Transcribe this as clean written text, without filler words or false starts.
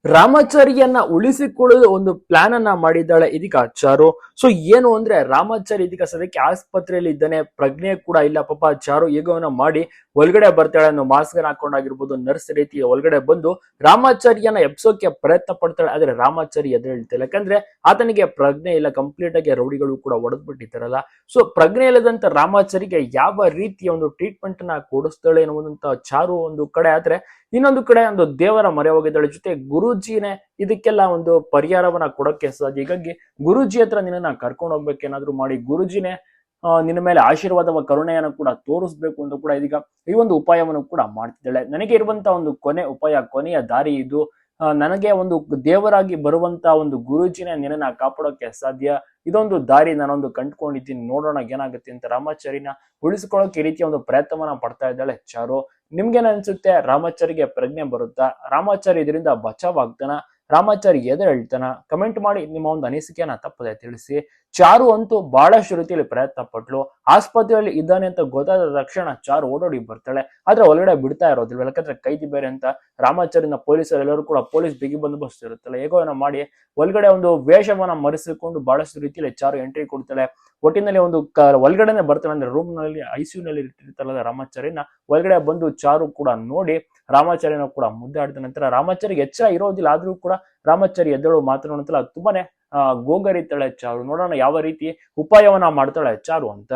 ರಾಮಾಚಾರಿಯನ್ನ ಉಳಿಸಿಕೊಳ್ಳಲು ಒಂದು ಪ್ಲಾನ್ ಅನ್ನ ಮಾಡಿದ್ದಾಳೆ ಇದೀಗ ಚಾರು. ಸೊ ಏನು ಅಂದ್ರೆ ರಾಮಾಚಾರಿ ಇದೀಗ ಸದ್ಯಕ್ಕೆ ಆಸ್ಪತ್ರೆಯಲ್ಲಿ ಇದ್ದಾನೆ, ಪ್ರಜ್ಞೆ ಕೂಡ ಇಲ್ಲ. ಪಾಪ ಚಾರು ಹೇಗವನ್ನ ಮಾಡಿ ಒಳಗಡೆ ಬರ್ತಾಳೆ, ಅನ್ನೋ ಮಾಸ್ಕ್ ಹಾಕೊಂಡಾಗಿರ್ಬೋದು, ನರ್ಸ್ ರೀತಿ ಒಳಗಡೆ ಬಂದು ರಾಮಾಚಾರಿಯನ್ನ ಎಬ್ಸೋಕೆ ಪ್ರಯತ್ನ ಪಡ್ತಾಳೆ. ಆದ್ರೆ ರಾಮಾಚಾರಿ ಎದ್ದೇಳ್ತಿಲ್ಲ, ಯಾಕಂದ್ರೆ ಆತನಿಗೆ ಪ್ರಜ್ಞೆ ಇಲ್ಲ, ಕಂಪ್ಲೀಟ್ ಆಗಿ ರೌಡಿಗಳು ಕೂಡ ಹೊಡೆದ್ಬಿಟ್ಟಿದ್ದಾರಲ್ಲ. ಸೊ ಪ್ರಜ್ಞೆ ಇಲ್ಲದಂತ ರಾಮಾಚಾರಿಗೆ ಯಾವ ರೀತಿಯ ಒಂದು ಟ್ರೀಟ್ಮೆಂಟ್ ನ ಕೊಡಿಸ್ತಾಳೆ ಎನ್ನುವಂತ ಚಾರು ಒಂದು ಕಡೆ, ಆದ್ರೆ ಇನ್ನೊಂದು ಕಡೆ ಒಂದು ದೇವರ ಮೊರೆ ಹೋಗಿದ್ದಾಳೆ. ಜೊತೆ ಗುರುಜಿನೇ ಇದಕ್ಕೆಲ್ಲ ಒಂದು ಪರಿಹಾರವನ್ನ ಕೊಡೋಕೆ ಸಾಧ್ಯ. ಹೀಗಾಗಿ ಗುರುಜಿ ಹತ್ರ ನಿನ್ನ ಕರ್ಕೊಂಡು ಹೋಗ್ಬೇಕೇನಾದ್ರೂ ಮಾಡಿ, ಗುರುಜಿನೇ ನಿನ್ನ ಮೇಲೆ ಆಶೀರ್ವಾದವ ಕರುಣೆಯನ್ನು ಕೂಡ ತೋರಿಸ್ಬೇಕು ಅಂತ ಕೂಡ ಇದೀಗ ಈ ಒಂದು ಉಪಾಯವನ್ನು ಕೂಡ ಮಾಡ್ತಿದ್ದಾಳೆ. ನನಗೆ ಇರುವಂತ ಒಂದು ಕೊನೆ ಉಪಾಯ, ಕೊನೆಯ ದಾರಿ ಇದು. ನನಗೆ ಒಂದು ದೇವರಾಗಿ ಬರುವಂತ ಒಂದು ಗುರುಜಿನೇ ನಿನ್ನ ಕಾಪಾಡೋಕೆ ಸಾಧ್ಯ. ಇದೊಂದು ದಾರಿ ನಾನೊಂದು ಕಂಡುಕೊಂಡಿದ್ದೀನಿ, ನೋಡೋಣ ಏನಾಗುತ್ತೆ ಅಂತ ರಾಮಾಚಾರಿನ ಉಳಿಸ್ಕೊಳ್ಳೋಕೆ ಈ ರೀತಿಯ ಒಂದು ಪ್ರಯತ್ನವನ್ನ ಪಡ್ತಾ ಇದ್ದಾಳೆ ಚಾರು. ನಿಮ್ಗೇನ ಅನ್ಸುತ್ತೆ? ರಾಮಾಚಾರಿಗೆ ಪ್ರಜ್ಞೆ ಬರುತ್ತಾ? ರಾಮಾಚಾರಿ ಇದರಿಂದ ಬಚಾವ್ ಆಗ್ತಾನ? ರಾಮಾಚಾರಿ ಎದುರು ಹೇಳ್ತಾನ? ಕಮೆಂಟ್ ಮಾಡಿ ನಿಮ್ಮ ಒಂದು ಅನಿಸಿಕೆಯನ್ನ ತಪ್ಪದೆ ತಿಳಿಸಿ. ಚಾರು ಅಂತೂ ಬಹಳಷ್ಟು ರೀತಿಯಲ್ಲಿ ಪ್ರಯತ್ನ ಪಟ್ಲು. ಆಸ್ಪತ್ರೆಯಲ್ಲಿ ಇದ್ದಾನೆ ಅಂತ ಗೊತ್ತಾದ ತಕ್ಷಣ ಚಾರು ಓಡೋಡಿ ಬರ್ತಾಳೆ, ಆದ್ರೆ ಒಳಗಡೆ ಬಿಡ್ತಾ ಇರೋದಿಲ್ಲ. ಯಾಕಂದ್ರೆ ಕೈದಿ ಬೇರೆ ಅಂತ ರಾಮಾಚಾರಿನ ಪೊಲೀಸರು ಎಲ್ಲರೂ ಕೂಡ ಪೊಲೀಸ್ ಬಿಗಿ ಬಂದೋಬಸ್ತ್ ಇರುತ್ತಲ್ಲ, ಹೇಗೋ ಏನೋ ಮಾಡಿ ಒಳಗಡೆ ಒಂದು ವೇಷವನ್ನ ಮರೆಸಿಕೊಂಡು ಬಹಳಷ್ಟು ರೀತಿಯಲ್ಲಿ ಚಾರು ಎಂಟ್ರಿ ಕೊಡ್ತಾಳೆ. ಒಟ್ಟಿನಲ್ಲಿ ಒಂದು ಒಳಗಡೆನೆ ಬರ್ತಾಳೆ, ಅಂದ್ರೆ ರೂಮ್ ನಲ್ಲಿ ICU ನಲ್ಲಿ ಇಟ್ಟಿರ್ತಾರಲ್ಲ ರಾಮಾಚಾರಿನ, ಒಳಗಡೆ ಬಂದು ಚಾರು ಕೂಡ ನೋಡಿ ರಾಮಾಚಾರಿನ ಕೂಡ ಮುದ್ದಾಡಿದ ನಂತರ ರಾಮಾಚಾರಿಗೆ ಎಚ್ಚರ ಇರೋದಿಲ್ಲ, ಆದ್ರೂ ಕೂಡ ರಾಮಾಚಾರಿ ಎದ್ದೇಳು ಮಾತನಾಡುತ್ತಲ್ಲ, ತುಂಬಾನೇ ಗೋಗರಿತಾಳೆ ಚಾರು. ನೋಡೋಣ ಯಾವ ರೀತಿ ಉಪಾಯವನ್ನ ಮಾಡ್ತಾಳೆ ಚಾರು ಅಂತ.